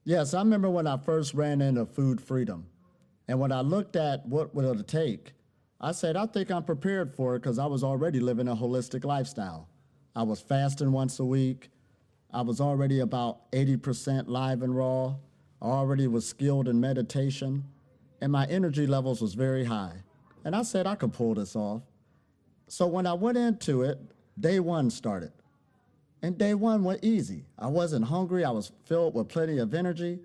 Yes, I remember when I first ran into food freedom. And when I looked at what would it take, I said, I think I'm prepared for it because I was already living a holistic lifestyle. I was fasting once a week. I was already about 80% live and raw. I already was skilled in meditation. And my energy levels was very high. And I said I could pull this off. So when I went into it, day one started. And day one went easy. I wasn't hungry. I was filled with plenty of energy.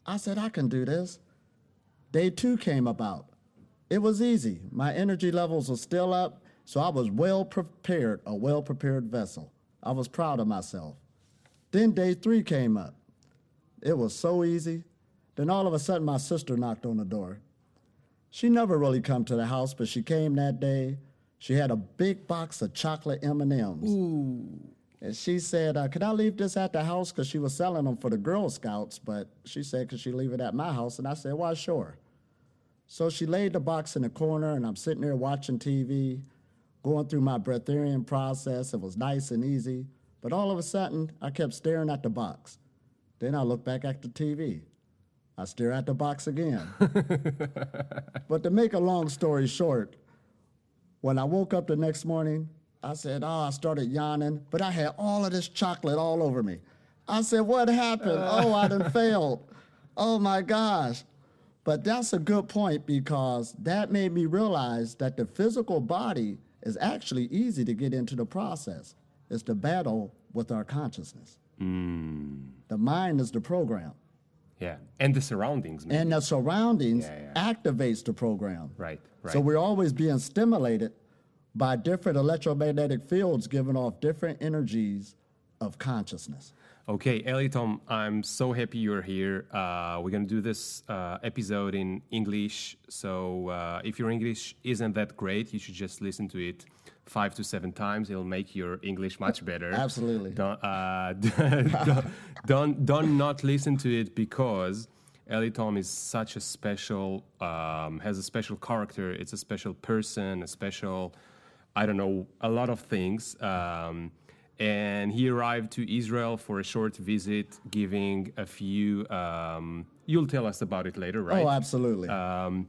I said, I can do this. Day two came about. It was easy. My energy levels were still up, so I was well prepared, a well-prepared vessel. I was proud of myself. Then day three came up. It was so easy. Then all of a sudden, my sister knocked on the door. She never really come to the house, but she came that day. She had a big box of chocolate M&Ms. Ooh. And she said, could I leave this at the house? Because she was selling them for the Girl Scouts, but she said, could she leave it at my house? And I said, why, sure. So she laid the box in the corner, and I'm sitting there watching TV, going through my breatharian process. It was nice and easy. But all of a sudden, I kept staring at the box. Then I looked back at the TV. I stare at the box again. But to make a long story short, when I woke up the next morning, I said, I started yawning, but I had all of this chocolate all over me. I said, what happened? I done failed. Oh my gosh. But that's a good point because that made me realize that the physical body is actually easy to get into the process. It's the battle with our consciousness. The mind is the program. Yeah, and the surroundings. Maybe. And the surroundings activates the program. Right. So we're always being stimulated by different electromagnetic fields giving off different energies of consciousness. Okay, Eلیتom, I'm so happy you're here. We're going to do this episode in English. So if your English isn't that great, you should just listen to it 5 to 7 times. It'll make your English much better. Absolutely. Don't not listen to it because Eلیتom is such a special, has a special character. It's a special person, a special, I don't know, a lot of things. And he arrived to Israel for a short visit, giving a few, you'll tell us about it later, right? Oh, absolutely. And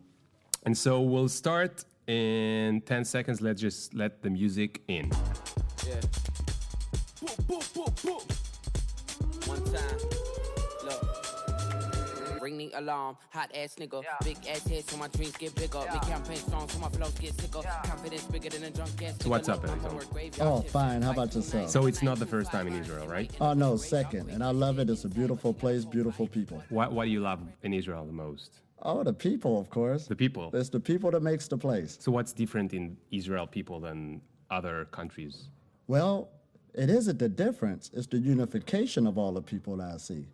so we'll start in 10 seconds. Let's just let the music in. Yeah. One time. Look. Ring the alarm. Hot ass nigga. Yeah. Big ass head so my dreams get bigger. Yeah. Make campaign songs so my flows get sicker. Yeah. Confidence bigger than a drunk ass. So what's up, Eلیتom? Oh, fine. How about yourself? So it's not the first time in Israel, right? Oh, no, second. And I love it. It's a beautiful place, beautiful people. What do you love in Israel the most? Oh, the people, of course. The people. It's the people that makes the place. So what's different in Israel people than other countries? Well, it isn't the difference. It's the unification of all the people that I see.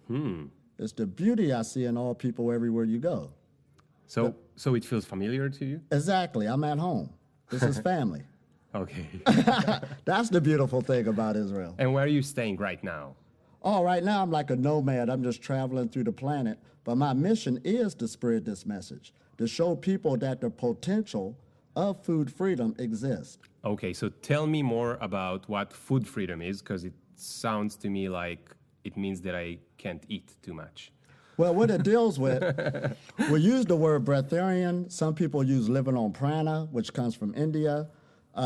It's the beauty I see in all people everywhere you go. So it feels familiar to you? Exactly. I'm at home. This is family. Okay. That's the beautiful thing about Israel. And where are you staying right now? Oh, right now I'm like a nomad. I'm just traveling through the planet. But my mission is to spread this message, to show people that the potential of food freedom exists. Okay, so tell me more about what food freedom is, because it sounds to me like it means that I can't eat too much. Well, what it deals with, we use the word breatharian. Some people use living on prana, which comes from India.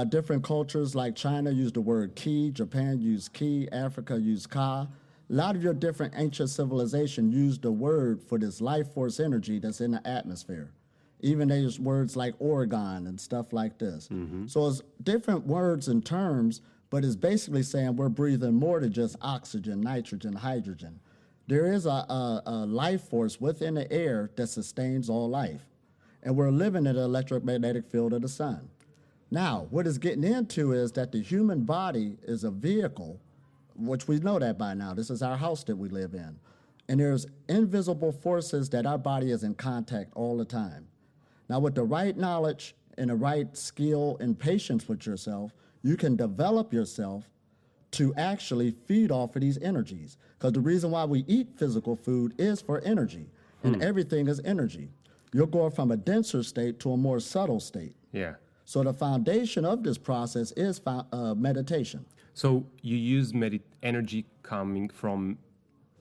Different cultures like China use the word ki, Japan use ki, Africa use ka. A lot of your different ancient civilizations use the word for this life force energy that's in the atmosphere. Even they use words like organ and stuff like this. So it's different words and terms, but it's basically saying we're breathing more than just oxygen, nitrogen, hydrogen. There is a life force within the air that sustains all life. And we're living in the electromagnetic field of the sun. Now, what it's getting into is that the human body is a vehicle, which we know that by now. This is our house that we live in. And there's invisible forces that our body is in contact all the time. Now, with the right knowledge and the right skill and patience with yourself, you can develop yourself to actually feed off of these energies. Because the reason why we eat physical food is for energy, and everything is energy. You're going from a denser state to a more subtle state. Yeah. So the foundation of this process is meditation. So you use energy coming from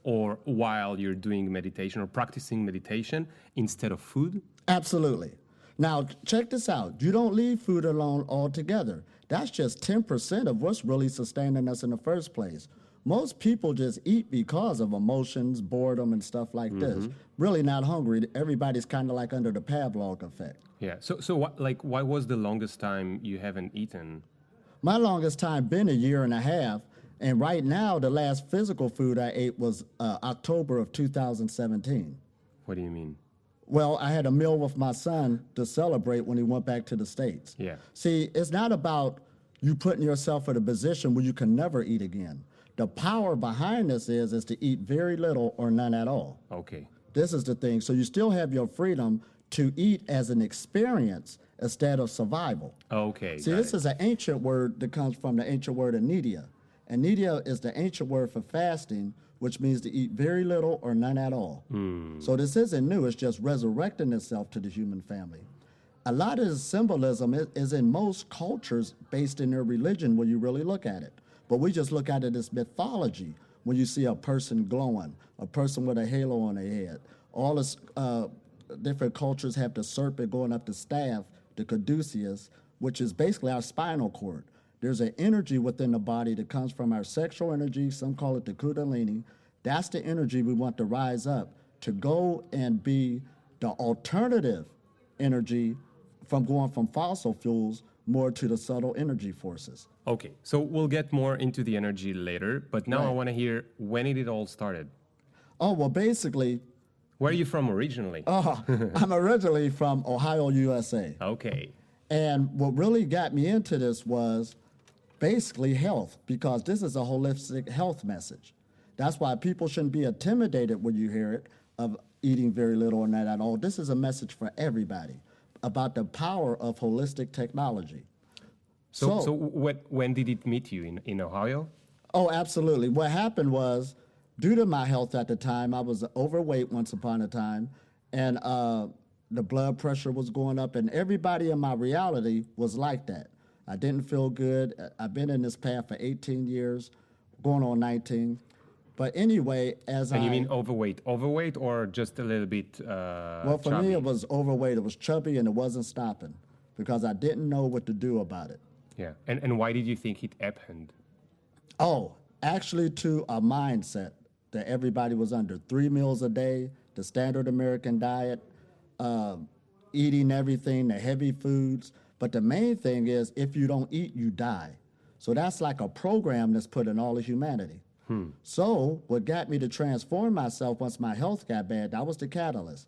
or while you're doing meditation or practicing meditation instead of food? Absolutely. Now, check this out. You don't leave food alone altogether. That's just 10% of what's really sustaining us in the first place. Most people just eat because of emotions, boredom, and stuff like this. Really not hungry. Everybody's kind of like under the Pavlov effect. Yeah. So why was the longest time you haven't eaten? My longest time been a year and a half, and right now the last physical food I ate was October of 2017. What do you mean? Well, I had a meal with my son to celebrate when he went back to the States. Yeah. See, it's not about you putting yourself in a position where you can never eat again. The power behind this is to eat very little or none at all. Okay. This is the thing. So you still have your freedom to eat as an experience instead of survival. Okay. See, this is an ancient word that comes from the ancient word anedia. Anedia is the ancient word for fasting, which means to eat very little or none at all. So this isn't new. It's just resurrecting itself to the human family. A lot of the symbolism is in most cultures based in their religion when you really look at it. But we just look at it as mythology when you see a person glowing, a person with a halo on their head. All this different cultures have the serpent going up the staff, the caduceus, which is basically our spinal cord. There's an energy within the body that comes from our sexual energy. Some call it the kundalini. That's the energy we want to rise up to go and be the alternative energy from going from fossil fuels more to the subtle energy forces. Okay, so we'll get more into the energy later, but now I want to hear when it all started. Oh, well, basically... Where are you from originally? I'm originally from Ohio, USA. Okay. And what really got me into this was basically health, because this is a holistic health message. That's why people shouldn't be intimidated when you hear it of eating very little or not at all. This is a message for everybody about the power of holistic technology. So when did it meet you, in Ohio? Oh, absolutely. What happened was, due to my health at the time, I was overweight once upon a time, and the blood pressure was going up, and everybody in my reality was like that. I didn't feel good. I've been in this path for 18 years, going on 19. But anyway, And you mean overweight or just a little bit well, for chubby? me, it was overweight. It was chubby, and it wasn't stopping because I didn't know what to do about it. Yeah. And why did you think it happened? Oh, actually to a mindset that everybody was under. 3 meals a day, the standard American diet, eating everything, the heavy foods. But the main thing is, if you don't eat, you die. So that's like a program that's put in all of humanity. So what got me to transform myself once my health got bad, that was the catalyst.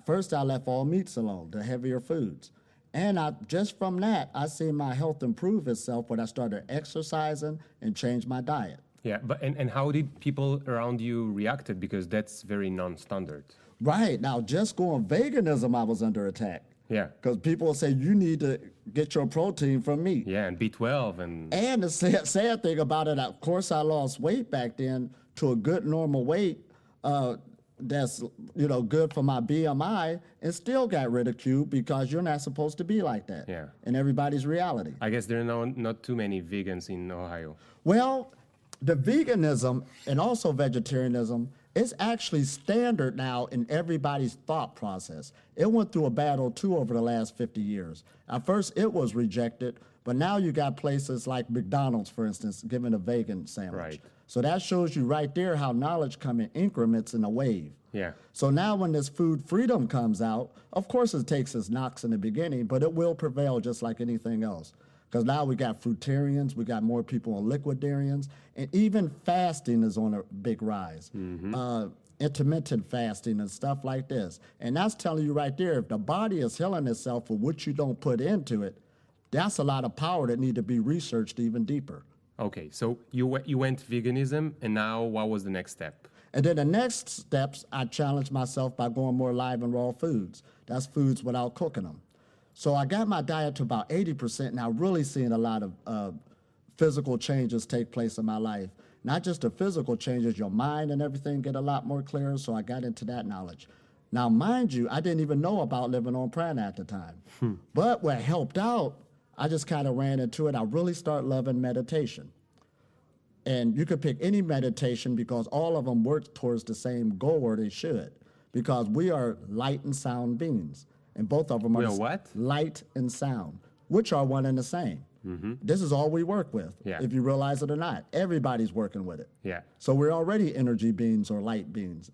First, I left all meats alone, the heavier foods. And just from that, I seen my health improve itself when I started exercising and changed my diet. Yeah, but and how did people around you reacted? Because that's very non-standard. Right. Now, just going veganism, I was under attack. Yeah. Because people will say, you need to get your protein from meat. Yeah, and B12 and... And the sad thing about it, of course, I lost weight back then to a good normal weight that's, good for my BMI, and still got ridiculed because you're not supposed to be like that. Yeah. In everybody's reality. I guess there are not too many vegans in Ohio. Well, the veganism and also vegetarianism is actually standard now in everybody's thought process. It went through a battle, too, over the last 50 years. At first, it was rejected, but now you got places like McDonald's, for instance, giving a vegan sandwich. Right. So that shows you right there how knowledge comes in increments in a wave. Yeah. So now when this food freedom comes out, of course it takes its knocks in the beginning, but it will prevail just like anything else. Because now we got fruitarians, we got more people on liquidarians, and even fasting is on a big rise. Intermittent fasting and stuff like this. And that's telling you right there, if the body is healing itself with what you don't put into it, that's a lot of power that need to be researched even deeper. Okay, so you went veganism, and now what was the next step? And then the next steps, I challenged myself by going more live and raw foods. That's foods without cooking them. So I got my diet to about 80%, and I'm really seeing a lot of physical changes take place in my life. Not just the physical changes, your mind and everything get a lot more clear, so I got into that knowledge. Now, mind you, I didn't even know about living on prana at the time. But what helped out, I just kind of ran into it. I really started loving meditation. And you could pick any meditation because all of them work towards the same goal, or they should, because we are light and sound beings. And both of them are what? Light and sound, which are one and the same. Mm-hmm. This is all we work with, if you realize it or not. Everybody's working with it. Yeah. So we're already energy beings or light beings.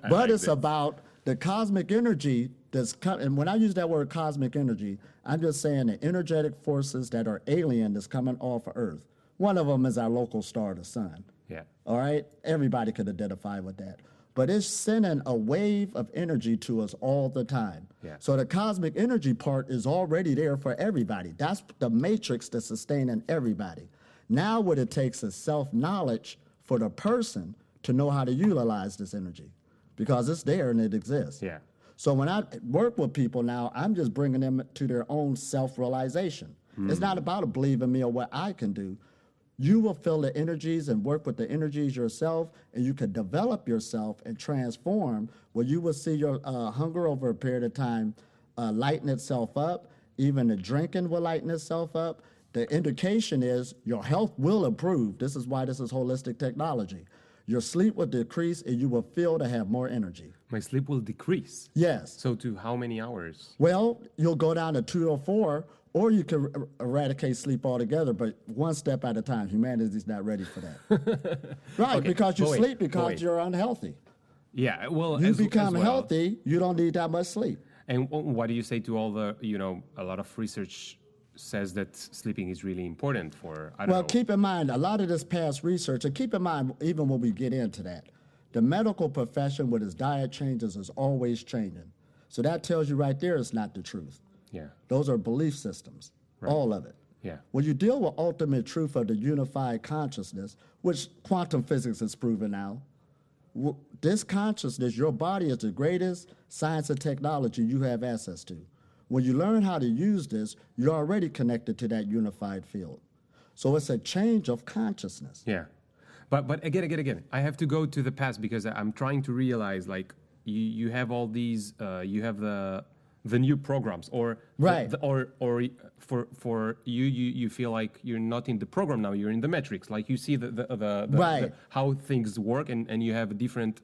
But it's about the cosmic energy that's and when I use that word cosmic energy, I'm just saying the energetic forces that are alien that's coming off of Earth. One of them is our local star, the sun. Yeah. All right? Everybody could identify with that. But it's sending a wave of energy to us all the time. Yeah. So the cosmic energy part is already there for everybody. That's the matrix that's sustaining everybody. Now what it takes is self-knowledge for the person to know how to utilize this energy, because it's there and it exists. Yeah. So when I work with people now, I'm just bringing them to their own self-realization. It's not about believing me or what I can do. You will feel the energies and work with the energies yourself, and you can develop yourself and transform where you will see your hunger over a period of time lighten itself up. Even the drinking will lighten itself up. The indication is your health will improve. This is why this is holistic technology. Your sleep will decrease, and you will feel to have more energy. My sleep will decrease? Yes. So to how many hours? Well, you'll go down to 2 or 4, or you can eradicate sleep altogether, but one step at a time. Humanity's not ready for that. Right, Okay, because you but wait, sleep because but wait. you're unhealthy. Yeah, well, You as become well. healthy, you don't need that much sleep. And what do you say to all the, a lot of research says that sleeping is really important for, I don't know. Well, keep in mind, a lot of this past research, and keep in mind, even when we get into that, the medical profession with its diet changes is always changing. So that tells you right there it's not the truth. Yeah. Those are belief systems, all of it. Yeah. When you deal with ultimate truth of the unified consciousness, which quantum physics has proven now, this consciousness, your body is the greatest science and technology you have access to. When you learn how to use this, you're already connected to that unified field. So it's a change of consciousness. Yeah. But again, I have to go to the past because I'm trying to realize, like, you have all these, you have the new programs, or right, or for you feel like you're not in the program now, you're in the matrix. Like you see the how things work, and you have a different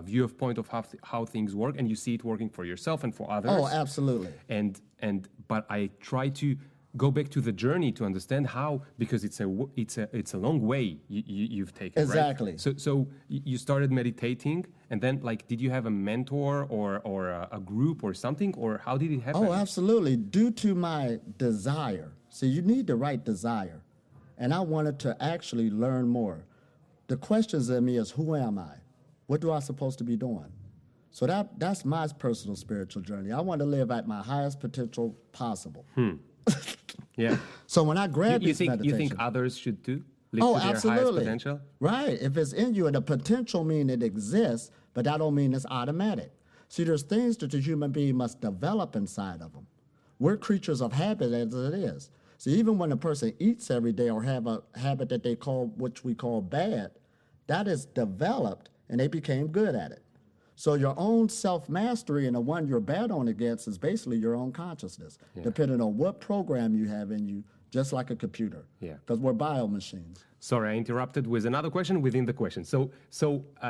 view of point of how things work, and you see it working for yourself and for others. Oh, absolutely. But I try to go back to the journey to understand how, because it's a long way you've taken. Exactly. Right? So you started meditating, and then, like, did you have a mentor or a group or something, or how did it happen? Oh, absolutely. Due to my desire. See, you need the right desire. And I wanted to actually learn more. The questions in me is, who am I? What do I supposed to be doing? So that's my personal spiritual journey. I want to live at my highest potential possible. Yeah. So when I grab these you meditations... think others should too? Live to their absolutely. Highest potential? Right. If it's in you, and the potential mean it exists, but that don't mean it's automatic. See, there's things that the human being must develop inside of them. We're creatures of habit as it is. So even when a person eats every day or have a habit that which we call bad, that is developed and they became good at it. So your own self-mastery and the one you're bad on against is basically your own consciousness, depending on what program you have in you, just like a computer. Yeah. Because we're biomachines. Sorry, I interrupted with another question within the question. So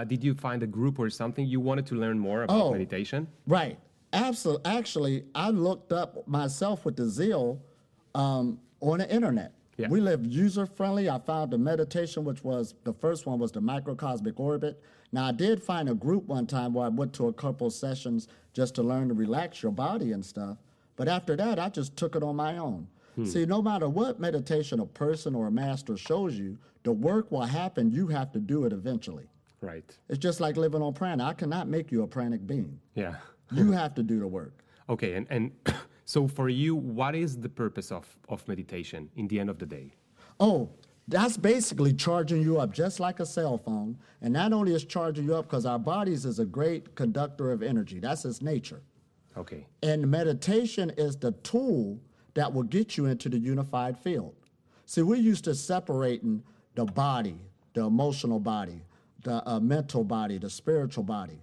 did you find a group or something you wanted to learn more about meditation? Right. Absolutely. Actually, I looked up myself with the zeal on the internet. Yeah. We live user-friendly. I found the meditation, which was, the first one was the microcosmic orbit. Now, I did find a group one time where I went to a couple sessions just to learn to relax your body and stuff. But after that, I just took it on my own. See, no matter what meditation a person or a master shows you, the work will happen. You have to do it eventually. Right. It's just like living on prana. I cannot make you a pranic being. Yeah. You have to do the work. Okay, and so for you, what is the purpose of meditation in the end of the day? Oh, that's basically charging you up just like a cell phone. And not only is charging you up because our bodies is a great conductor of energy. That's its nature. Okay. And meditation is the tool that will get you into the unified field. See, we're used to separating the body, the emotional body, the mental body, the spiritual body.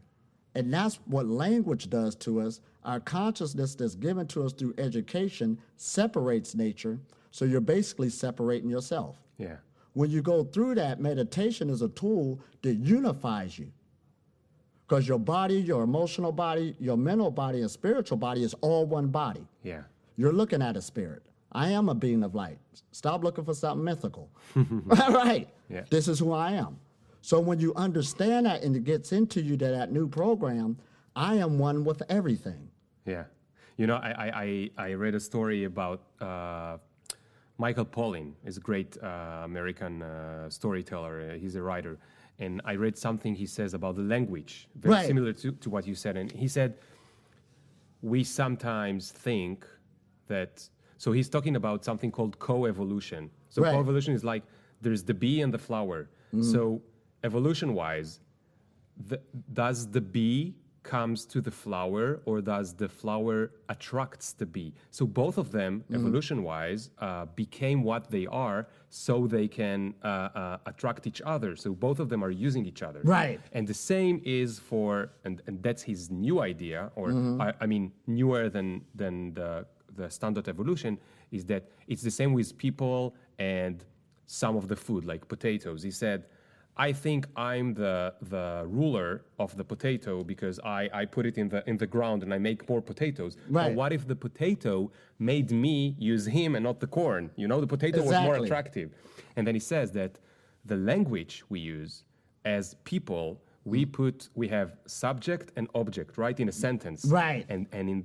And that's what language does to us. Our consciousness that's given to us through education separates nature, so you're basically separating yourself. Yeah. When you go through that, meditation is a tool that unifies you. Because your body, your emotional body, your mental body, and spiritual body is all one body. Yeah. You're looking at a spirit. I am a being of light. Stop looking for something mythical. Right. Yeah. This is who I am. So when you understand that and it gets into you that new program, I am one with everything. Yeah. You know, I read a story about Michael Pollan. Is a great American storyteller. He's a writer. And I read something he says about the language, very similar to what you said. And he said, we sometimes think that, so he's talking about something called co-evolution. So co-evolution is like, there's the bee and the flower. So evolution-wise, does the bee comes to the flower, or does the flower attracts the bee? So both of them, evolution-wise, became what they are so they can attract each other. So both of them are using each other. Right. And the same is for, and that's his new idea, or I mean, newer than the standard evolution, is that it's the same with people and some of the food, like potatoes. He said, I think I'm the ruler of the potato because I put it in the ground and I make more potatoes. Right. But what if the potato made me use him and not the corn? You know, the potato was more attractive. And then he says that the language we use as people, we have subject and object, right, in a sentence. Right. And in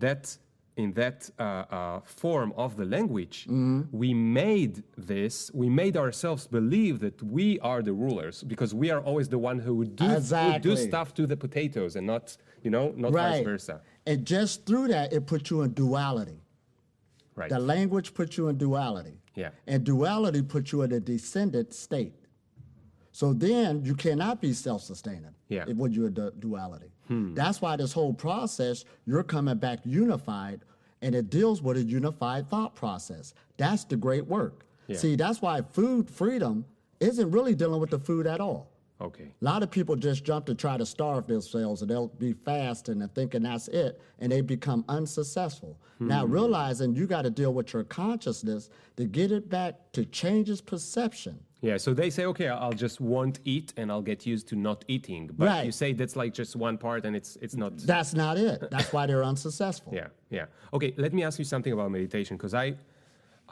that form of the language, we made ourselves believe that we are the rulers because we are always the one who would do stuff to the potatoes and not vice versa. And just through that, it puts you in duality. Right. The language puts you in duality. Yeah. And duality puts you in a descendant state. So then you cannot be self-sustaining when you're in duality. That's why this whole process, you're coming back unified, and it deals with a unified thought process. That's the great work. Yeah. See, that's why food freedom isn't really dealing with the food at all. Okay. A lot of people just jump to try to starve themselves, and they'll be fasting and thinking that's it, and they become unsuccessful. Now, realizing you got to deal with your consciousness to get it back to change its perception. Yeah, so they say, okay, I'll just won't eat and I'll get used to not eating. But you say that's like just one part and it's not... That's not it. That's why they're unsuccessful. Yeah. Okay, let me ask you something about meditation, because I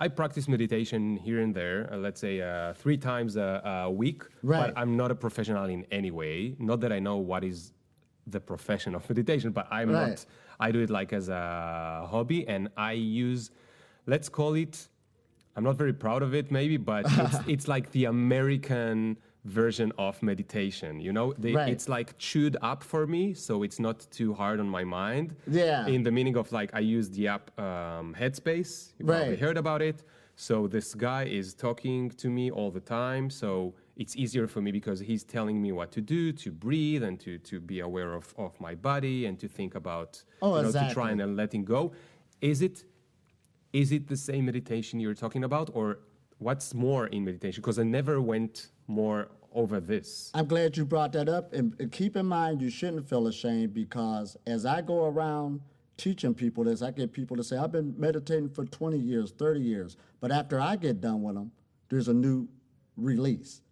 practice meditation here and there, let's say 3 times a week, but I'm not a professional in any way. Not that I know what is the profession of meditation, but I'm not. I do it like as a hobby, and I use, let's call it, I'm not very proud of it maybe, but it's like the American version of meditation, you know? It's like chewed up for me, so it's not too hard on my mind. Yeah. In the meaning of like, I use the app Headspace. You probably heard about it. So this guy is talking to me all the time, so it's easier for me because he's telling me what to do, to breathe, and to be aware of my body, and to think about, to try and letting go. Is it the same meditation you're talking about, or what's more in meditation? Because I never went more over this. I'm glad you brought that up. And keep in mind, you shouldn't feel ashamed, because as I go around teaching people this, I get people to say, I've been meditating for 20 years, 30 years. But after I get done with them, there's a new release.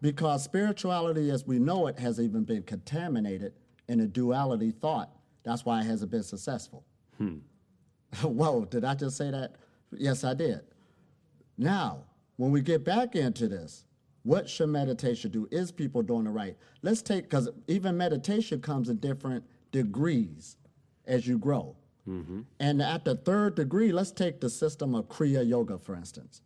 Because spirituality as we know it has even been contaminated in a duality thought. That's why it hasn't been successful. Whoa, did I just say that? Yes, I did. Now, when we get back into this, what should meditation do? Is people doing it right? Let's take, because even meditation comes in different degrees as you grow. And at the 3rd degree, let's take the system of Kriya Yoga, for instance.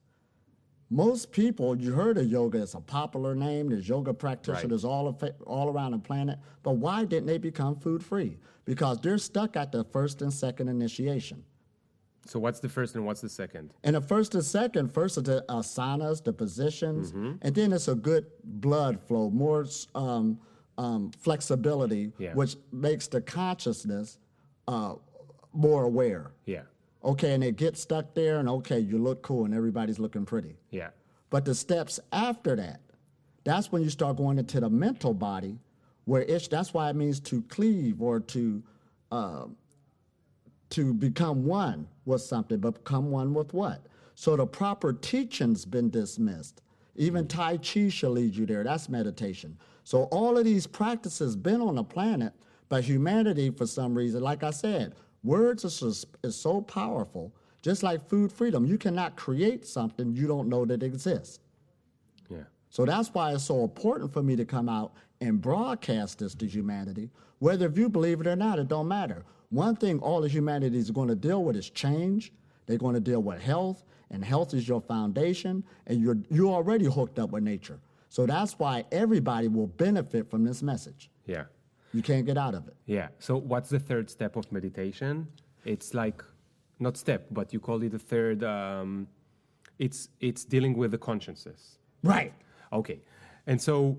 Most people, you heard of yoga, it's a popular name, there's yoga practitioners all around the planet, but why didn't they become food-free? Because they're stuck at the 1st and 2nd initiation. So what's the first and what's the second? And the first and second, first are the asanas, the positions, and then it's a good blood flow, more flexibility, which makes the consciousness more aware. Yeah. Okay, and they get stuck there, and okay, you look cool, and everybody's looking pretty. Yeah. But the steps after that, that's when you start going into the mental body, where that's why it means to cleave or to become one with something, but become one with what? So the proper teaching's been dismissed. Even Tai Chi shall lead you there. That's meditation. So all of these practices been on the planet, but humanity, for some reason, like I said, words is so powerful, just like food freedom. You cannot create something you don't know that exists. Yeah. So that's why it's so important for me to come out and broadcast this to humanity. Whether if you believe it or not, it don't matter. One thing all of humanity is going to deal with is change. They're going to deal with health, and health is your foundation, and you're already hooked up with nature. So that's why everybody will benefit from this message. Yeah. You can't get out of it. Yeah. So what's the third step of meditation? It's like, not step, but you call it the third, it's dealing with the consciousness. Right. Okay. And so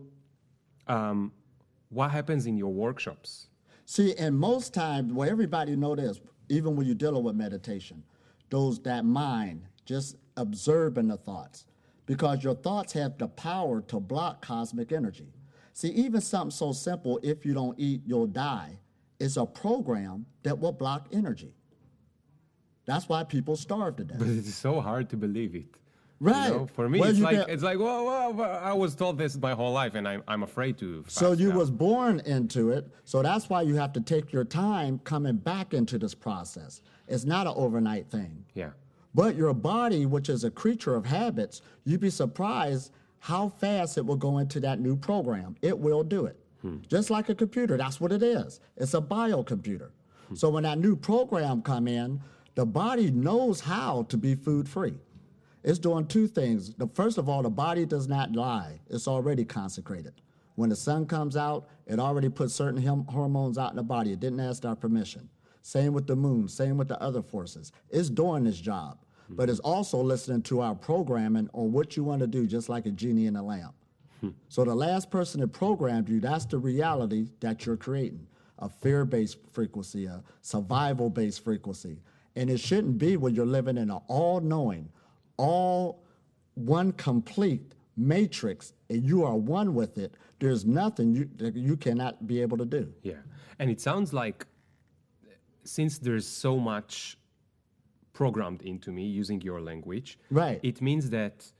what happens in your workshops? See, and most times, well, everybody know this, even when you're dealing with meditation, that mind, just observing the thoughts, because your thoughts have the power to block cosmic energy. See, even something so simple, if you don't eat, you'll die, is a program that will block energy. That's why people starve to death. But it's so hard to believe it. Right. You know? For me, Well, it's like, well, I was told this my whole life, and I'm afraid to fast So you now. was born into it, so that's why you have to take your time coming back into this process. It's not an overnight thing. Yeah. But your body, which is a creature of habits, you'd be surprised how fast it will go into that new program. It will do it. Just like a computer, that's what it is. It's a biocomputer. So when that new program come in, the body knows how to be food-free. It's doing two things. First of all, the body does not lie. It's already consecrated. When the sun comes out, it already puts certain hormones out in the body. It didn't ask our permission. Same with the moon, same with the other forces. It's doing its job, but it's also listening to our programming on what you want to do, just like a genie in a lamp. So the last person that programmed you, that's the reality that you're creating, a fear-based frequency, a survival-based frequency. And it shouldn't be when you're living in an all-knowing, all one complete matrix, and you are one with it. There's nothing that you cannot be able to do. Yeah. And it sounds like, since there's so much programmed into me using your language, Right. it means that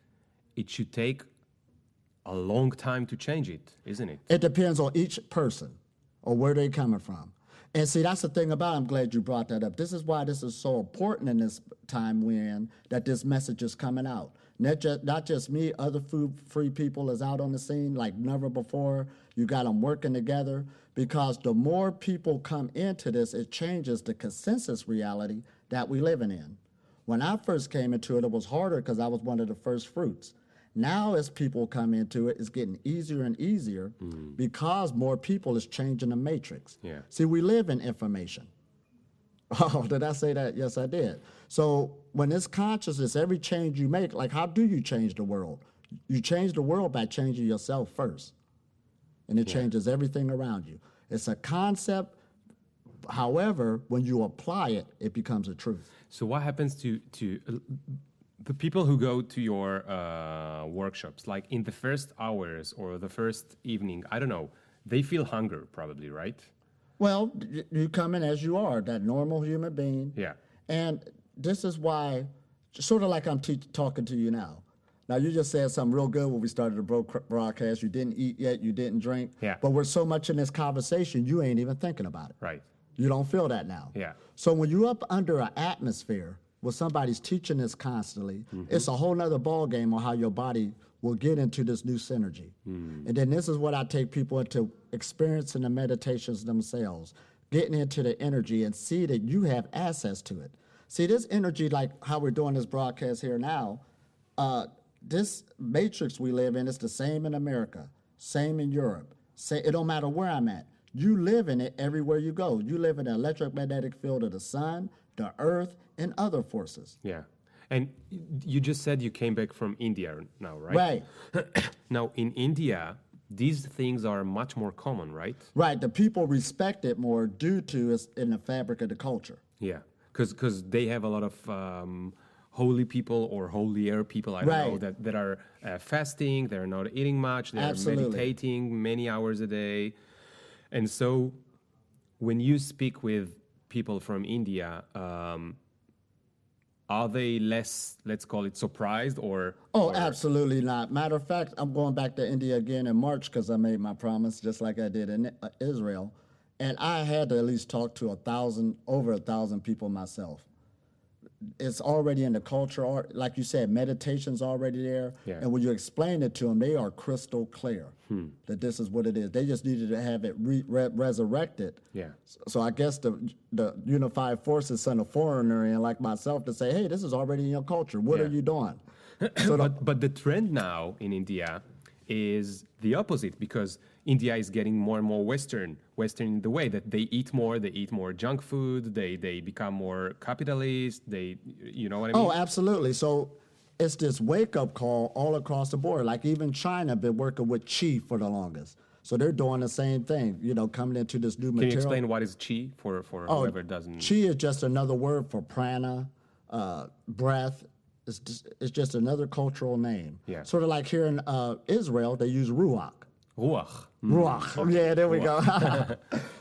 it should take a long time to change it, isn't it? It depends on each person or where they're coming from. And see, that's the thing about it. I'm glad you brought that up. This is why this is so important in this time we're in, that this message is coming out. Not just me, other food-free people is out on the scene like never before. You got them working together, because the more people come into this, it changes the consensus reality that we're living in. When I first came into it, it was harder because I was one of the first fruits. Now as people come into it, it's getting easier and easier because more people is changing the matrix. Yeah. See, we live in information. Oh, did I say that? Yes, I did. So when it's consciousness, every change you make, like how do you change the world? You change the world by changing yourself first. And it changes everything around you. It's a concept. However, when you apply it, it becomes a truth. So what happens to the people who go to your workshops, like in the first hours or the first evening, I don't know, they feel hunger probably, right? Well, you come in as you are, that normal human being. Yeah. And this is why, sort of like I'm talking to you now. Now, you just said something real good when we started the broadcast. You didn't eat yet, you didn't drink. Yeah. But we're so much in this conversation, you ain't even thinking about it. Right. You don't feel that now. Yeah. So when you're up under an atmosphere where somebody's teaching this constantly, it's a whole nother ball game on how your body will get into this new synergy. And then this is what I take people into, experiencing the meditations themselves, getting into the energy and see that you have access to it. See, this energy, like how we're doing this broadcast here now, this matrix we live in is the same in America, same in Europe. It don't matter where I'm at. You live in it everywhere you go. You live in the electromagnetic field of the sun, the earth, and other forces. Yeah. And you just said you came back from India now, right? Right. Now, in India, these things are much more common, right? Right. The people respect it more due to it's in the fabric of the culture. Yeah. Because they have a lot of holy people or holier people, I don't know, that are fasting, they're not eating much, they're meditating many hours a day. And so when you speak with people from India, are they less, let's call it, surprised or? Oh, or... absolutely not. Matter of fact, I'm going back to India again in March because I made my promise, just like I did in Israel. And I had to at least talk to over 1,000 people myself. It's already in the culture. Like you said, meditation's already there. Yeah. And when you explain it to them, they are crystal clear that this is what it is. They just needed to have it resurrected. Yeah. So I guess the unified forces sent a foreigner in like myself to say, hey, this is already in your culture. What are you doing? So but the trend now in India is the opposite, because India is getting more and more Western in the way that they eat more junk food, they become more capitalist, you know what I mean? Oh, absolutely. So it's this wake-up call all across the board. Like even China been working with qi for the longest. So they're doing the same thing, coming into this new material. Can you explain what is qi for whoever doesn't? Qi is just another word for prana, breath. It's just another cultural name. Yeah. Sort of like here in Israel, they use ruach. Ruach. Ruach. Okay. Yeah, there we go.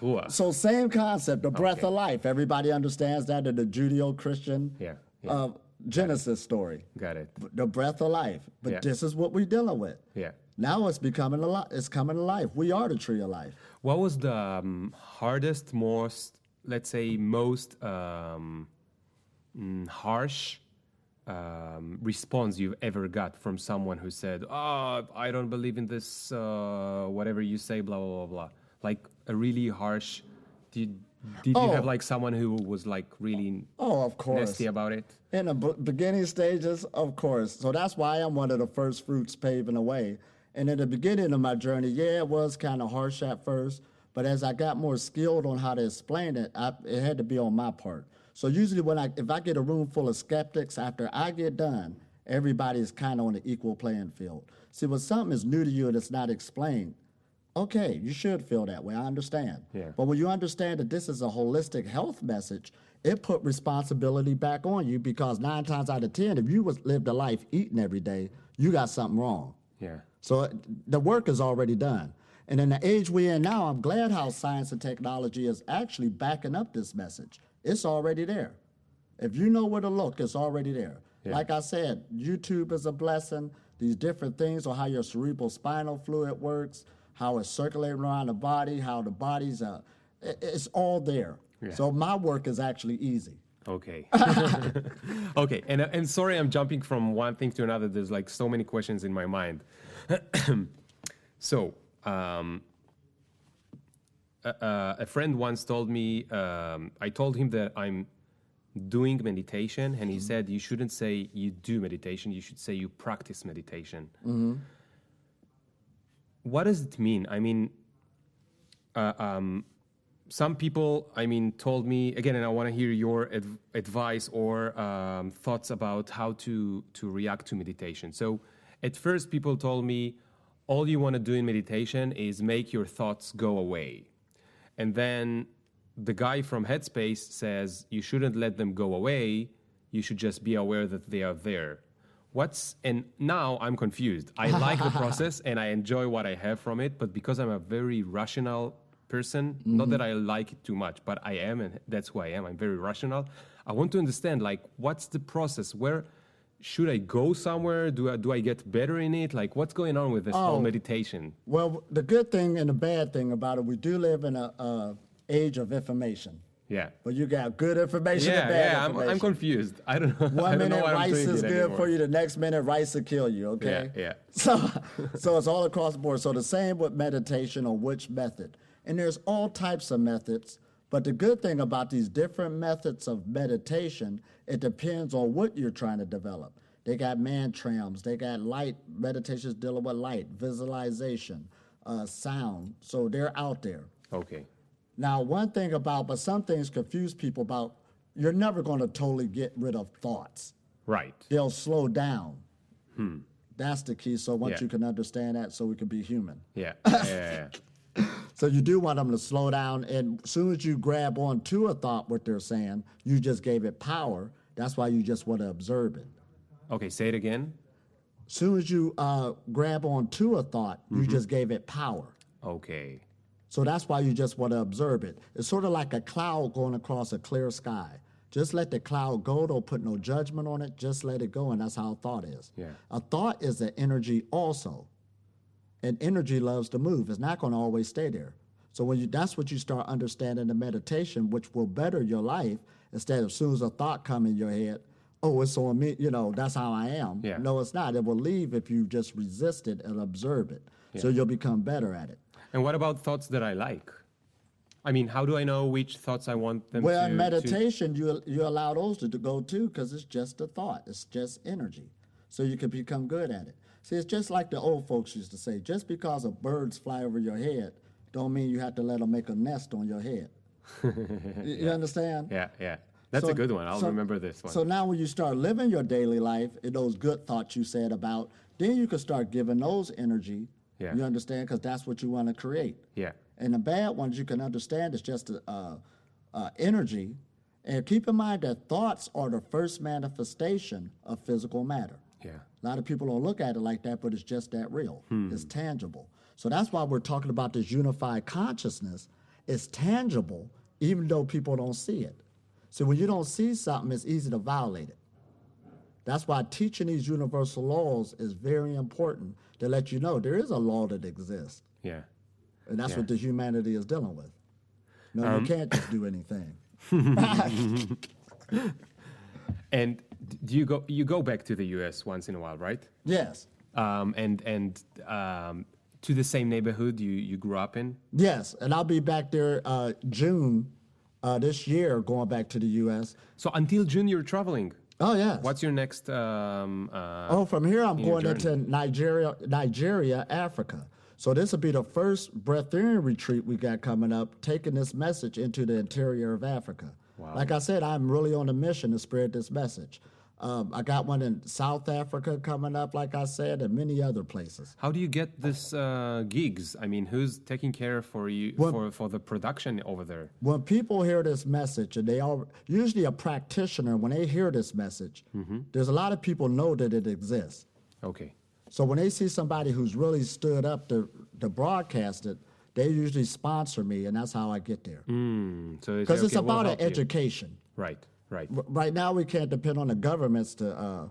Ruach. So same concept, the breath of life. Everybody understands that in the Judeo-Christian Genesis story. Got it. The breath of life. But this is what we're dealing with. Yeah. Now it's becoming it's coming to life. We are the tree of life. What was the hardest, most, let's say, most harsh response you've ever got from someone who said, I don't believe in this, whatever you say, blah, blah, blah, blah. Like a really harsh, did you have like someone who was like really of course. nasty about it? In the beginning stages, of course. So that's why I'm one of the first fruits paving the way. And in the beginning of my journey, it was kind of harsh at first. But as I got more skilled on how to explain it, it had to be on my part. So usually if I get a room full of skeptics, after I get done, everybody's kind of on an equal playing field. See, when something is new to you and it's not explained, okay, you should feel that way. I understand. Yeah. But when you understand that this is a holistic health message, it put responsibility back on you, because 9 times out of 10, if you lived a life eating every day, you got something wrong. Yeah. So the work is already done. And in the age we're in now, I'm glad how science and technology is actually backing up this message. It's already there. If you know where to look, it's already there. Yeah. Like I said, YouTube is a blessing. These different things on how your cerebral spinal fluid works, how it's circulating around the body, how the body's, it's all there. Yeah. So my work is actually easy. Okay. Okay. And sorry, I'm jumping from one thing to another. There's like so many questions in my mind. So, a friend once told me, I told him that I'm doing meditation, and he said, you shouldn't say you do meditation, you should say you practice meditation. Mm-hmm. What does it mean? I mean, some people, told me, again, and I want to hear your advice or thoughts about how to react to meditation. So at first people told me, all you want to do in meditation is make your thoughts go away. And then the guy from Headspace says you shouldn't let them go away. You should just be aware that they are there. And now I'm confused. I like the process and I enjoy what I have from it, but because I'm a very rational person, not that I like it too much, but I am, and that's who I am. I'm very rational. I want to understand, like, what's the process? Where should I go somewhere? Do I get better in it? Like, what's going on with this whole meditation? Well, the good thing and the bad thing about it, we do live in an age of information. Yeah. But you got good information and bad information. I'm confused. I don't know. One minute rice is good anymore. for you, the next minute rice will kill you, okay? Yeah. So it's all across the board. So the same with meditation, or which method. And there's all types of methods. But the good thing about these different methods of meditation, it depends on what you're trying to develop. They got mantrams, they got light, meditations dealing with light, visualization, sound. So they're out there. Okay. Now, one thing but some things confuse people about, you're never going to totally get rid of thoughts. Right. They'll slow down. That's the key. So once Yeah. you can understand that, so we can be human. Yeah. So you do want them to slow down, and as soon as you grab onto a thought, what they're saying, you just gave it power. That's why you just want to observe it. Okay, say it again. As soon as you grab onto a thought, you just gave it power. Okay. So that's why you just want to observe it. It's sort of like a cloud going across a clear sky. Just let the cloud go. Don't put no judgment on it. Just let it go, and that's how a thought is. Yeah. A thought is an energy also, and energy loves to move. It's not going to always stay there. So that's what you start understanding in meditation, which will better your life. Instead of as soon as a thought come in your head, oh, it's on me, that's how I am. Yeah. No, it's not. It will leave if you just resist it and observe it. Yeah. So you'll become better at it. And what about thoughts that I like? I mean, how do I know which thoughts I want them to... Well, in meditation, you allow those to go too, because it's just a thought. It's just energy. So you can become good at it. See, it's just like the old folks used to say, just because a birds fly over your head don't mean you have to let them make a nest on your head. You understand? Yeah. That's a good one. I'll remember this one. So now when you start living your daily life, in those good thoughts you said about, then you can start giving those energy. Yeah. You understand? Because that's what you want to create. Yeah. And the bad ones you can understand is just energy. And keep in mind that thoughts are the first manifestation of physical matter. Yeah. A lot of people don't look at it like that, but it's just that real. It's tangible. So that's why we're talking about this unified consciousness. It's tangible, even though people don't see it. So when you don't see something, it's easy to violate it. That's why teaching these universal laws is very important, to let you know there is a law that exists. Yeah. And that's what the humanity is dealing with. No, you can't just do anything. And do you go back to the U.S. once in a while, right? Yes. And to the same neighborhood you grew up in? Yes, and I'll be back there June this year, going back to the U.S. So until June you're traveling? Oh, yes. What's your next from here I'm going into Nigeria, Africa. So this will be the first breatharian retreat we got coming up, taking this message into the interior of Africa. Wow. Like I said, I'm really on a mission to spread this message. I got one in South Africa coming up, like I said, and many other places. How do you get this gigs? I mean, who's taking care for you for the production over there? When people hear this message, and they are usually a practitioner, when they hear this message, there's a lot of people know that it exists. Okay. So when they see somebody who's really stood up to broadcast it, they usually sponsor me, and that's how I get there. So because it's about an education. Right. Right now, we can't depend on the governments to,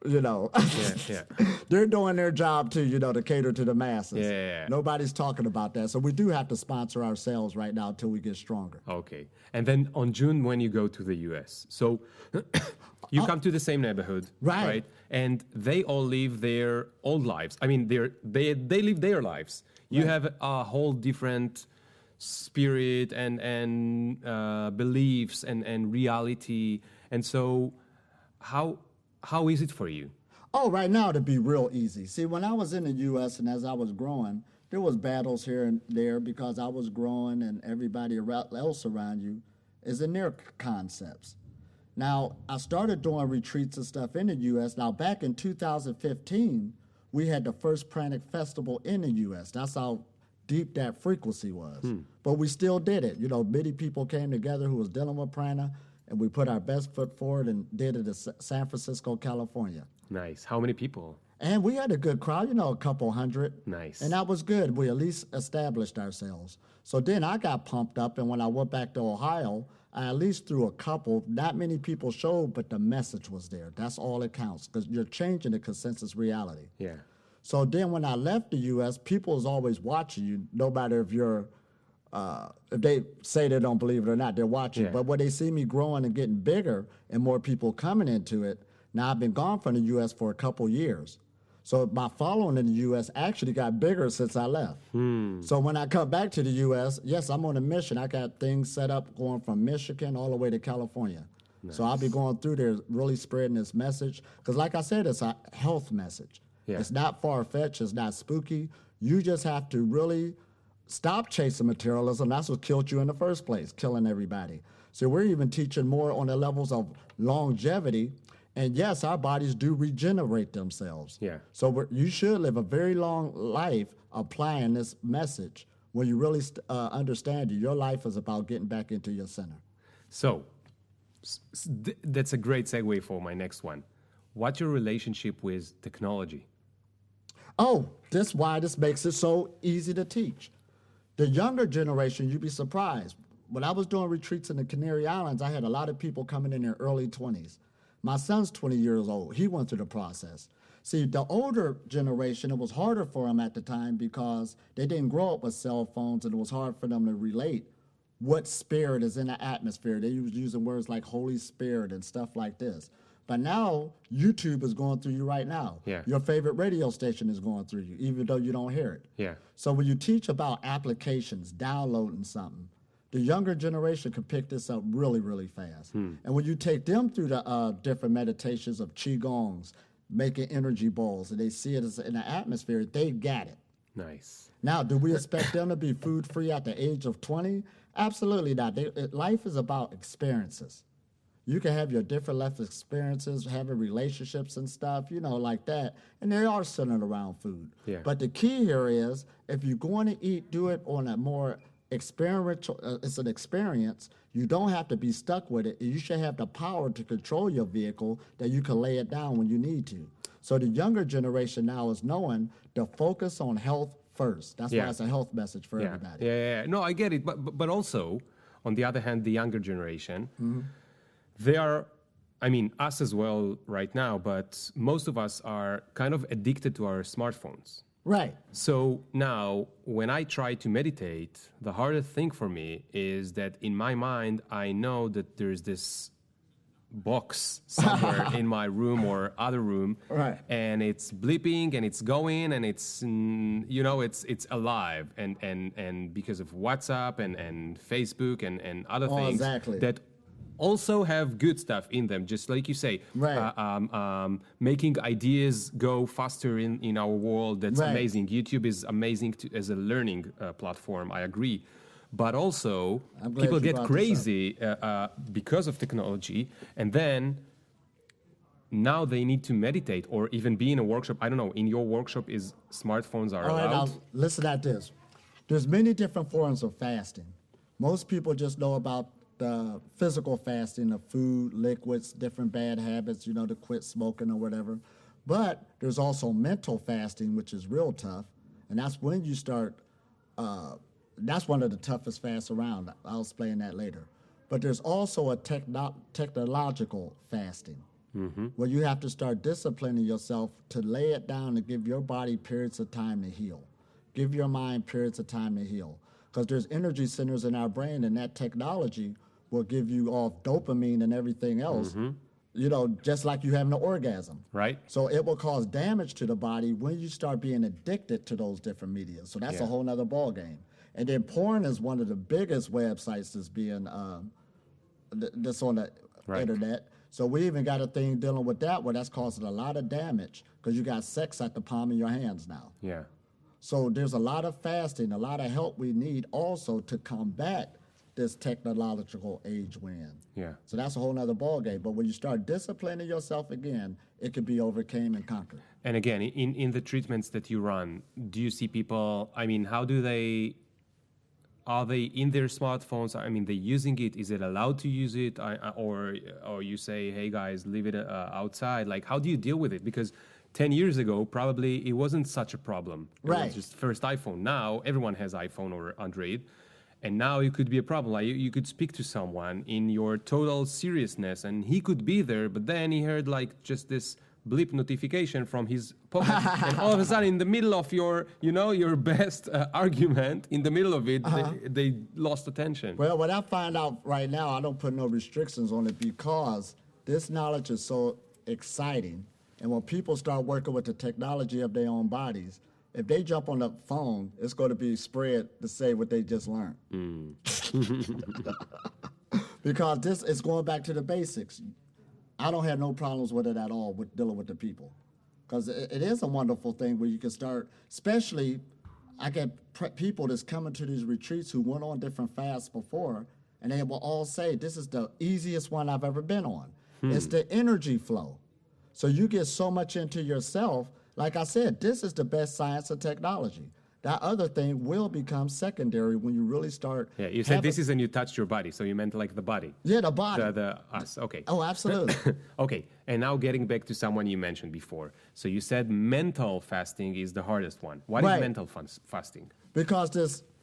Yeah. They're doing their job to, to cater to the masses. Yeah. Nobody's talking about that. So we do have to sponsor ourselves right now until we get stronger. Okay. And then on June, when you go to the U.S., so you come to the same neighborhood, right? And they all live their old lives. I mean, they live their lives. You have a whole different spirit and beliefs and reality. And so how is it for you? Oh, right now it'd be real easy. See, when I was in the U.S. and as I was growing, there was battles here and there because I was growing and everybody else around you is in their concepts. Now, I started doing retreats and stuff in the U.S. Now, back in 2015, we had the first Pranic Festival in the U.S. That's how deep that frequency was. But we still did it. Many people came together who was dealing with prana, and we put our best foot forward and did it in San Francisco, California. Nice. How many people? And we had a good crowd, a couple hundred. Nice. And that was good. We at least established ourselves. So then I got pumped up, and when I went back to Ohio, I at least threw a couple. Not many people showed, but the message was there. That's all it counts, because you're changing the consensus reality. Yeah. So then when I left the U.S., people is always watching you, no matter if you're, if they say they don't believe it or not, they're watching. Yeah. But when they see me growing and getting bigger and more people coming into it, now I've been gone from the U.S. for a couple years. So my following in the U.S. actually got bigger since I left. So when I come back to the U.S., yes, I'm on a mission. I got things set up going from Michigan all the way to California. Nice. So I'll be going through there really spreading this message. Because like I said, it's a health message. Yeah. It's not far-fetched. It's not spooky. You just have to really stop chasing materialism. That's what killed you in the first place, killing everybody. So we're even teaching more on the levels of longevity. And yes, our bodies do regenerate themselves. Yeah. So you should live a very long life applying this message when you really understand your life is about getting back into your center. So that's a great segue for my next one. What's your relationship with technology? Oh, that's why this makes it so easy to teach. The younger generation, you'd be surprised. when I was doing retreats in the Canary Islands, I had a lot of people coming in their early 20s. My son's 20 years old. He went through the process. See, the older generation, it was harder for them at the time because they didn't grow up with cell phones, and it was hard for them to relate what spirit is in the atmosphere. They was using words like Holy Spirit and stuff like this. But now, YouTube is going through you right now. Yeah. Your favorite radio station is going through you, even though you don't hear it. Yeah. So when you teach about applications, downloading something, the younger generation can pick this up really, really fast. And when you take them through the different meditations of Qigongs, making energy balls, and they see it as in the atmosphere, they got it. Nice. Now, do we expect them to be food-free at the age of 20? Absolutely not. Life is about experiences. You can have your different life experiences, having relationships and stuff, like that, and they are centered around food. Yeah. But the key here is, if you're going to eat, do it on a more experiential, it's an experience. You don't have to be stuck with it. You should have the power to control your vehicle that you can lay it down when you need to. So the younger generation now is knowing to focus on health first. That's why it's a health message for everybody. Yeah. No, I get it. But also, on the other hand, the younger generation, they are, us as well right now, but most of us are kind of addicted to our smartphones. Right. So now, when I try to meditate, the hardest thing for me is that in my mind, I know that there's this box somewhere in my room or other room, right, and it's bleeping and it's going and it's it's alive, and because of WhatsApp and Facebook and other things exactly. that also have good stuff in them, just like you say, right. Making ideas go faster in our world. That's right. amazing. YouTube is amazing as a learning platform, I agree. But also, people get crazy because of technology, and then now they need to meditate or even be in a workshop. I don't know, in your workshop, is smartphones are allowed? All right, now listen at this. There's many different forms of fasting. Most people just know about the physical fasting of food, liquids, different bad habits, to quit smoking or whatever. But there's also mental fasting, which is real tough, and that's when you start... that's one of the toughest fasts around. I'll explain that later. But there's also a technological fasting, where you have to start disciplining yourself to lay it down and give your body periods of time to heal. Give your mind periods of time to heal. Because there's energy centers in our brain, and that technology will give you off dopamine and everything else, just like you having an orgasm. Right. So it will cause damage to the body when you start being addicted to those different media. So that's a whole nother ball game. And then porn is one of the biggest websites that's being that's on the internet. So we even got a thing dealing with that where that's causing a lot of damage because you got sex at the palm of your hands now. Yeah. So there's a lot of fasting, a lot of help we need also to combat this technological age we're in. Yeah. So that's a whole nother ballgame. But when you start disciplining yourself again, it can be overcame and conquered. And again, in the treatments that you run, do you see people, how do they... Are they in their smartphones? They're using it. Is it allowed to use it? Or you say, hey, guys, leave it outside. Like, how do you deal with it? Because 10 years ago, probably it wasn't such a problem. It was just first iPhone. Now, everyone has iPhone or Android. And now it could be a problem. Like, you could speak to someone in your total seriousness, and he could be there, but then he heard, just this bleep notification from his pocket, and all of a sudden, in the middle of your best argument, in the middle of it, they lost attention. Well, what I find out right now, I don't put no restrictions on it because this knowledge is so exciting, and when people start working with the technology of their own bodies, if they jump on the phone, it's going to be spread to say what they just learned. Because this is going back to the basics. I don't have no problems with it at all with dealing with the people. Because it is a wonderful thing where you can start, especially I get people that's coming to these retreats who went on different fasts before, and they will all say, this is the easiest one I've ever been on. It's the energy flow. So you get so much into yourself. Like I said, this is the best science of technology. That other thing will become secondary when you really start. Yeah, you said this is when you touched your body, so you meant like the body. Yeah, the body. The us, okay. Oh, absolutely. Okay, and now getting back to someone you mentioned before. So you said mental fasting is the hardest one. What is mental fasting? Because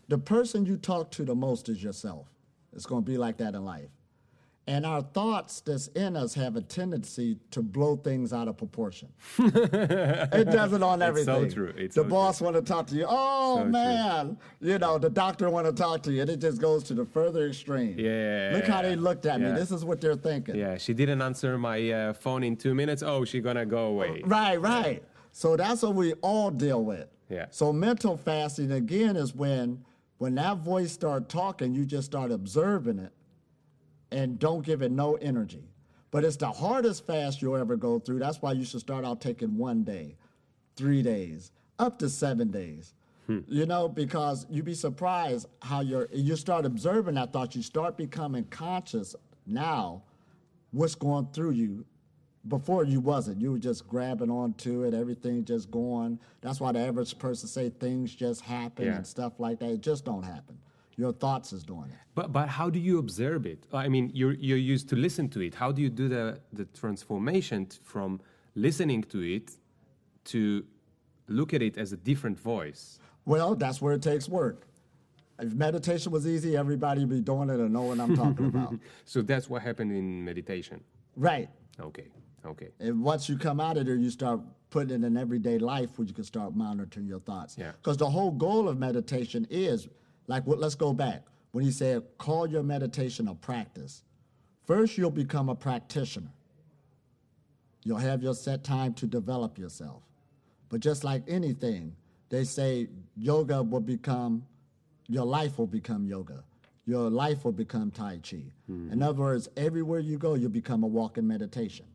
the person you talk to the most is yourself. It's going to be like that in life. And our thoughts that's in us have a tendency to blow things out of proportion. It does it on everything. It's so true. The boss want to talk to you. Oh, so man. True. You know, the doctor want to talk to you. And it just goes to the further extreme. Yeah. Look how they looked at me. This is what they're thinking. Yeah, she didn't answer my phone in 2 minutes. Oh, she's going to go away. Right. So that's what we all deal with. Yeah. So mental fasting, again, is when that voice start talking, you just start observing it and don't give it no energy. But it's the hardest fast you'll ever go through. That's why you should start out taking 1 day, 3 days, up to 7 days. You know, because you'd be surprised how you start observing that thought. You start becoming conscious now what's going through you. Before you wasn't. You were just grabbing onto it, everything just going. That's why the average person say things just happen and stuff like that. It just don't happen. Your thoughts is doing it. But how do you observe it? I mean, you're used to listen to it. How do you do the transformation from listening to it to look at it as a different voice? Well, that's where it takes work. If meditation was easy, everybody would be doing it and know what I'm talking about. So that's what happened in meditation? Right. Okay. And once you come out of there, you start putting it in everyday life where you can start monitoring your thoughts. Yeah. Because the whole goal of meditation is, let's go back. When he said, call your meditation a practice. First, you'll become a practitioner. You'll have your set time to develop yourself. But just like anything, they say yoga will become, your life will become yoga. Your life will become Tai Chi. Mm-hmm. In other words, everywhere you go, you'll become a walking meditation.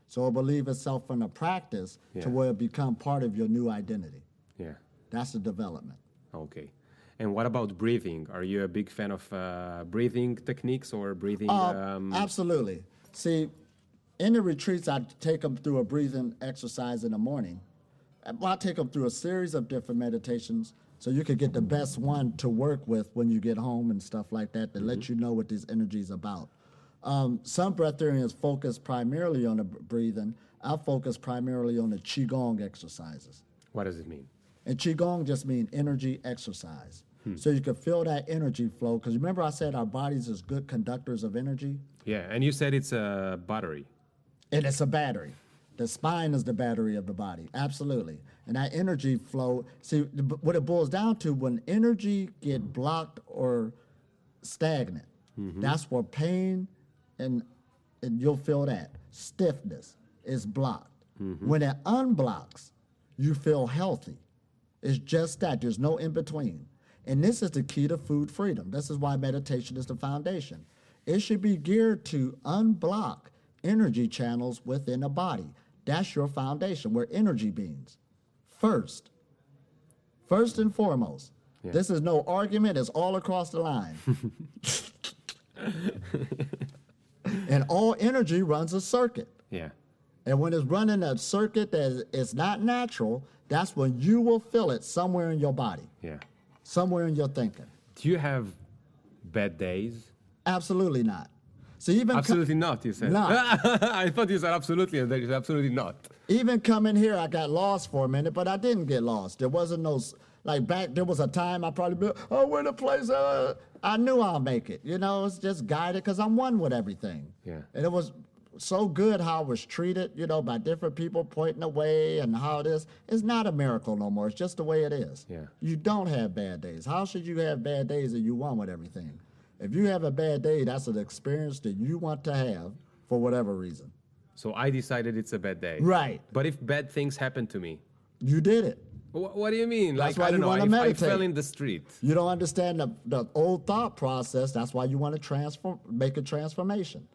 So it'll believe itself in a practice to where it become part of your new identity. Yeah. That's the development. Okay. And what about breathing? Are you a big fan of breathing techniques or breathing? Absolutely. See, in the retreats, I take them through a breathing exercise in the morning. Well, I take them through a series of different meditations so you can get the best one to work with when you get home and stuff like that let you know what this energy is about. Some breatharians focus primarily on the breathing. I focus primarily on the Qigong exercises. What does it mean? And Qigong just means energy exercise. So you can feel that energy flow. Because remember I said our bodies is good conductors of energy? Yeah, and you said it's a battery. And it's a battery. The spine is the battery of the body, absolutely. And that energy flow, see, what it boils down to, when energy get blocked or stagnant, that's where pain and you'll feel that. Stiffness is blocked. When it unblocks, you feel healthy. It's just that. There's no in-between. And this is the key to food freedom. This is why meditation is the foundation. It should be geared to unblock energy channels within the body. That's your foundation. We're energy beings. First and foremost. Yeah. This is no argument. It's all across the line. And all energy runs a circuit. Yeah. And when it's running a circuit that is not natural, that's when you will feel it somewhere in your body. Yeah. Somewhere in your thinking. Do you have bad days? Absolutely not. So even absolutely not, you said. Not. I thought you said absolutely, and there is absolutely not. Even coming here, I got lost for a minute, but I didn't get lost. There wasn't no, there was a time I probably, we're in a place, I knew I'll make it. You know, it's just guided because I'm one with everything. Yeah. And it was so good how I was treated, by different people pointing away and how it is. It's not a miracle no more. It's just the way it is. Yeah. You don't have bad days. How should you have bad days if you one with everything? If you have a bad day, that's an experience that you want to have for whatever reason. So I decided it's a bad day. Right. But if bad things happen to me? You did it. What do you mean? That's like, why I don't you know, want to meditate. I fell in the street. You don't understand the old thought process. That's why you want to make a transformation.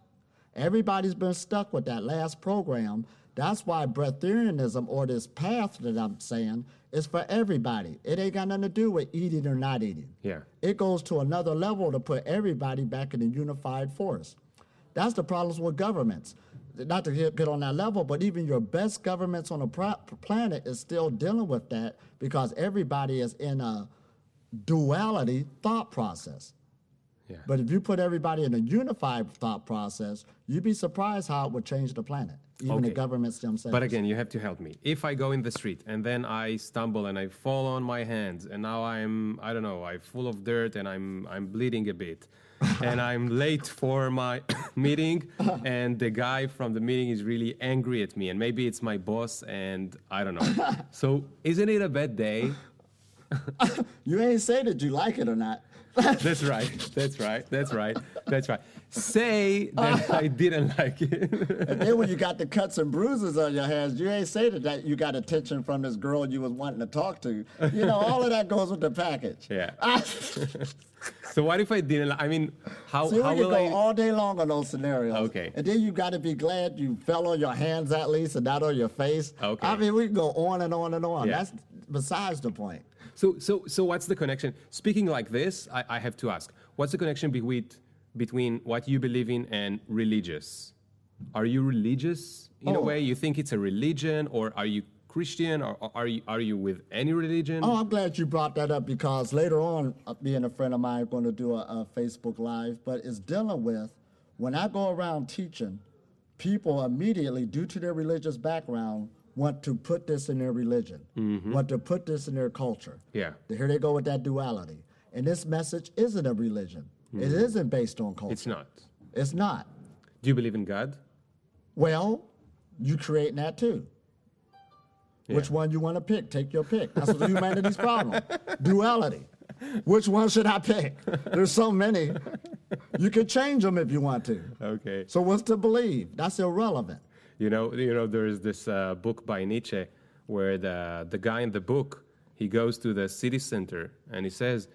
Everybody's been stuck with that last program. That's why breatharianism, or this path that I'm saying, is for everybody. It ain't got nothing to do with eating or not eating. Yeah. It goes to another level to put everybody back in a unified force. That's the problems with governments. Not to get on that level, but even your best governments on the planet is still dealing with that because everybody is in a duality thought process. Yeah. But if you put everybody in a unified thought process, you'd be surprised how it would change the planet, even the governments themselves. But again, you have to help me. If I go in the street and then I stumble and I fall on my hands and now I'm full of dirt and I'm bleeding a bit and I'm late for my meeting and the guy from the meeting is really angry at me and maybe it's my boss and I don't know. So isn't it a bad day? You ain't say that you like it or not. That's right. Say that I didn't like it. And then when you got the cuts and bruises on your hands, you ain't say that you got attention from this girl you was wanting to talk to. You know, all of that goes with the package. Yeah. So what if I didn't? I mean, how See, we will can go I? all day long on those scenarios. Okay. And then you got to be glad you fell on your hands at least and not on your face. Okay. I mean, we can go on and on and on. Yeah. That's besides the point. So what's the connection? Speaking like this, I have to ask, what's the connection between what you believe in and religious? Are you religious in a way? You think it's a religion, or are you Christian, or are you with any religion? Oh, I'm glad you brought that up because later on, me and a friend of mine are going to do a Facebook Live, but it's dealing with when I go around teaching, people immediately, due to their religious background, want to put this in their religion, want to put this in their culture. Yeah. Here they go with that duality. And this message isn't a religion. It isn't based on culture. It's not. It's not. Do you believe in God? Well, you create that too. Yeah. Which one you want to pick? Take your pick. That's what humanity's problem. Duality. Which one should I pick? There's so many. You can change them if you want to. Okay. So what's to believe? That's irrelevant. You know, there is this book by Nietzsche where the guy in the book, he goes to the city center and he says,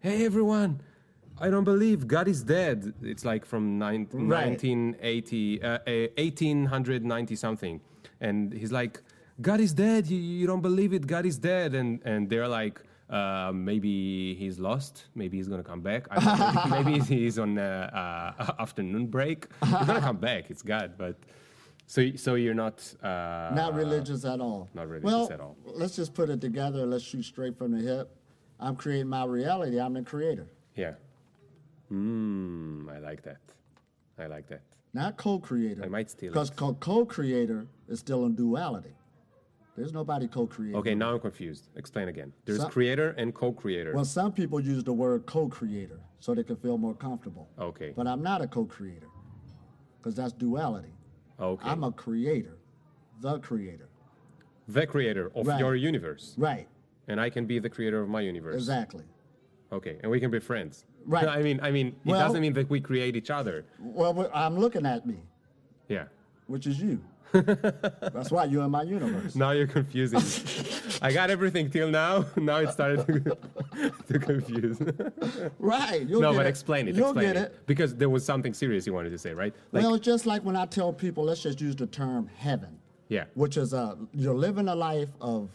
"Hey, everyone, I don't believe God is dead." It's like from 1890 something. And he's like, "God is dead. You don't believe it. God is dead." And they're like, maybe he's lost. Maybe he's going to come back. I don't know. Maybe he's on afternoon break. He's going to come back. It's God. But so you're not religious at all. Not religious at all. Let's just put it together. Let's shoot straight from the hip. I'm creating my reality. I'm the creator. Yeah. I like that. Not co-creator. I might steal it. Because co-creator is still in duality. There's nobody co-creator. Okay, now I'm confused. Explain again. There's creator and co-creator. Well, some people use the word co-creator so they can feel more comfortable. Okay. But I'm not a co-creator because that's duality. Okay. I'm a creator, the creator. The creator of your universe. Right. And I can be the creator of my universe. Exactly. Okay, and we can be friends. Right. I mean, it doesn't mean that we create each other. Well, I'm looking at me. Yeah. Which is you. That's why you're in my universe. Now you're confusing me. I got everything till now. Now it started to confuse. Right. But explain it. You'll get it. Because there was something serious you wanted to say, right? Well, it's just like when I tell people, let's just use the term heaven. Yeah. Which is you're living a life of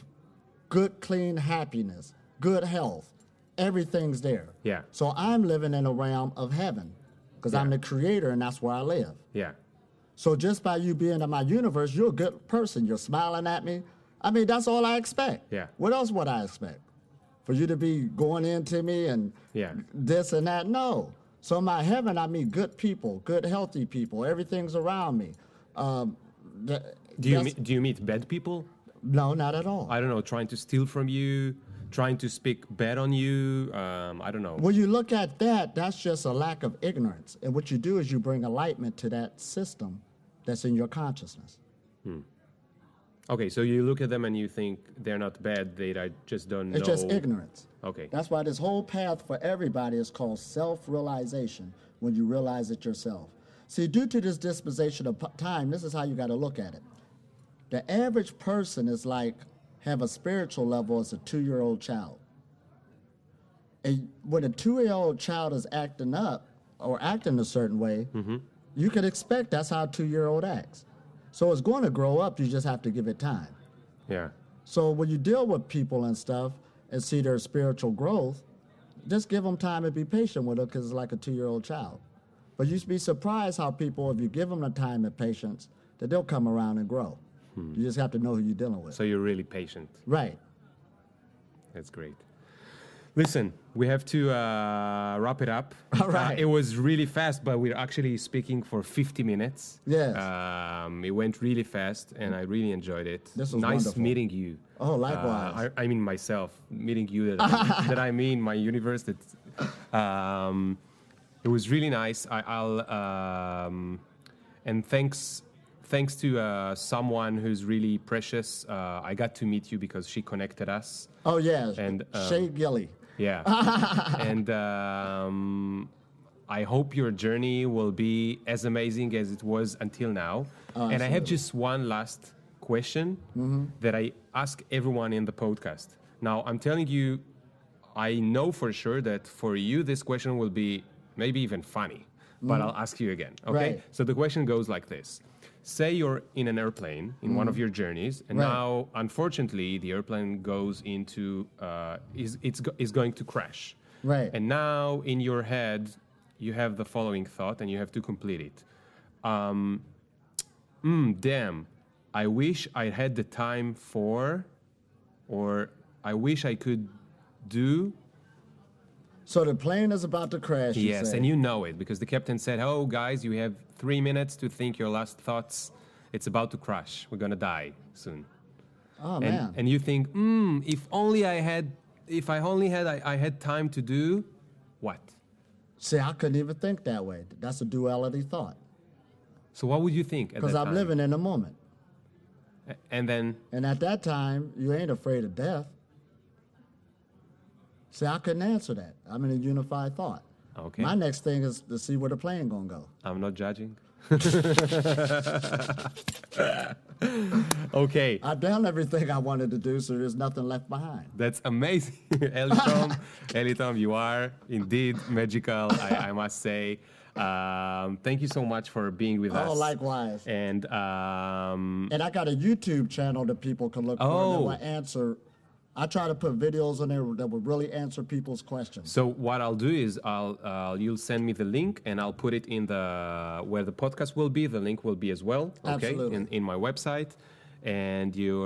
good, clean happiness, good health. Everything's there. Yeah. So I'm living in a realm of heaven because I'm the creator and that's where I live. Yeah. So just by you being in my universe, you're a good person. You're smiling at me. I mean, that's all I expect. Yeah. What else would I expect? For you to be going into me and this and that? No. So in my heaven, I meet good people, good, healthy people. Everything's around me. Do you meet bad people? No, not at all. I don't know, trying to steal from you, trying to speak bad on you. I don't know. When you look at that, that's just a lack of ignorance. And what you do is you bring enlightenment to that system that's in your consciousness. Okay, so you look at them and you think they're not bad, they just don't know. It's just ignorance. Okay. That's why this whole path for everybody is called self-realization, when you realize it yourself. See, due to this dispensation of time, this is how you got to look at it. The average person is like, have a spiritual level as a 2-year-old child. And when a 2-year-old child is acting up or acting a certain way, you could expect that's how a 2-year-old acts. So it's going to grow up, you just have to give it time. Yeah. So when you deal with people and stuff and see their spiritual growth, just give them time and be patient with them because it's like a 2-year-old child. But you'd be surprised how people, if you give them the time and patience, that they'll come around and grow. You just have to know who you're dealing with. So you're really patient. Right. That's great. Listen, we have to wrap it up. All right. It was really fast, but we're actually speaking for 50 minutes. Yes. It went really fast, and I really enjoyed it. This was nice wonderful. meeting you. Oh, likewise. I mean myself, meeting you that I mean my universe. That it was really nice. And thanks to someone who's really precious. I got to meet you because she connected us. Oh, yes. And Shay Gilly. Yeah. And I hope your journey will be as amazing as it was until now. Oh, and I have absolutely. just one last question that I ask everyone in the podcast. Now, I'm telling you, I know for sure that for you, this question will be maybe even funny, but I'll ask you again, okay? Right. So the question goes like this. Say you're in an airplane in one of your journeys, and now, unfortunately, the airplane goes into, is going to crash. Right. And now, in your head, you have the following thought, and you have to complete it. Damn, I wish I had the time for, or I wish I could do. So the plane is about to crash, you Yes, say. and you know it, because the captain said, oh, guys, you have 3 minutes to think your last thoughts. It's about to crash. We're going to die soon. Oh, man. And you think, if I only had time to do what? See, I couldn't even think that way. That's a duality thought. So what would you think at that Because time? I'm living in the moment. And then, And at that time, you ain't afraid of death. See, I couldn't answer that. I'm in a unified thought. okay, My next thing is to see where the plane gonna go. I'm not judging. Okay, I've done everything I wanted to do, so there's nothing left behind. that's amazing. Elitom, you are indeed magical, I must say. Thank you so much for being with us. Oh, likewise. And And I got a YouTube channel that people can look for that will answer. I try to put videos on there that will really answer people's questions. so what I'll do is you'll send me the link, and I'll put it in where the podcast will be. The link will be as well. Okay, Absolutely. in my website, and you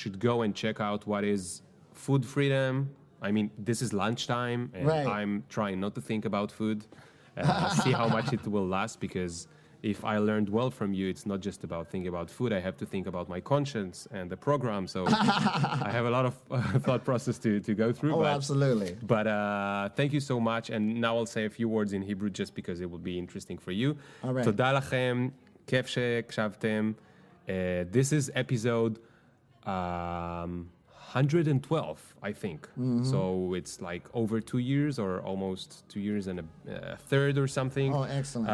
should go and check out what is food freedom. I mean, this is lunchtime, and Right. I'm trying not to think about food. See how much it will last, because if I learned well from you, it's not just about thinking about food. I have to think about my conscience and the program. So I have a lot of thought process to go through. Oh, absolutely. But thank you so much. And now I'll say a few words in Hebrew just because it will be interesting for you. All right. תודה לכם, כיף שהקשבתם. This is episode 112, I think. So it's like over 2 years, or almost 2 years and a third or something. Oh, excellent.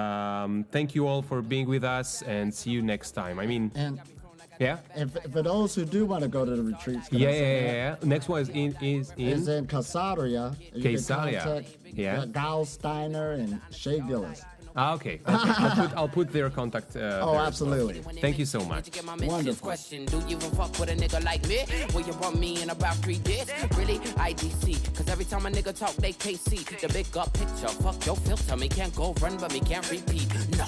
Thank you all for being with us, and see you next time. I mean, And yeah? for those who do want to go to the retreats, can I say that? Next one is It's in Caesarea. You Caesarea. can contact Yeah. Gal Steiner and Shay Gillis. Okay. I'll put their contact. Oh, there as well. absolutely. Thank you so much. Wonderful. Question, do you even fuck with a nigga like me? Will you want me in about 3 days? Really? IDC. Cause every time a nigga talk, they can't see the big up picture. Fuck your filter. Me can't go run, but me can't repeat. No.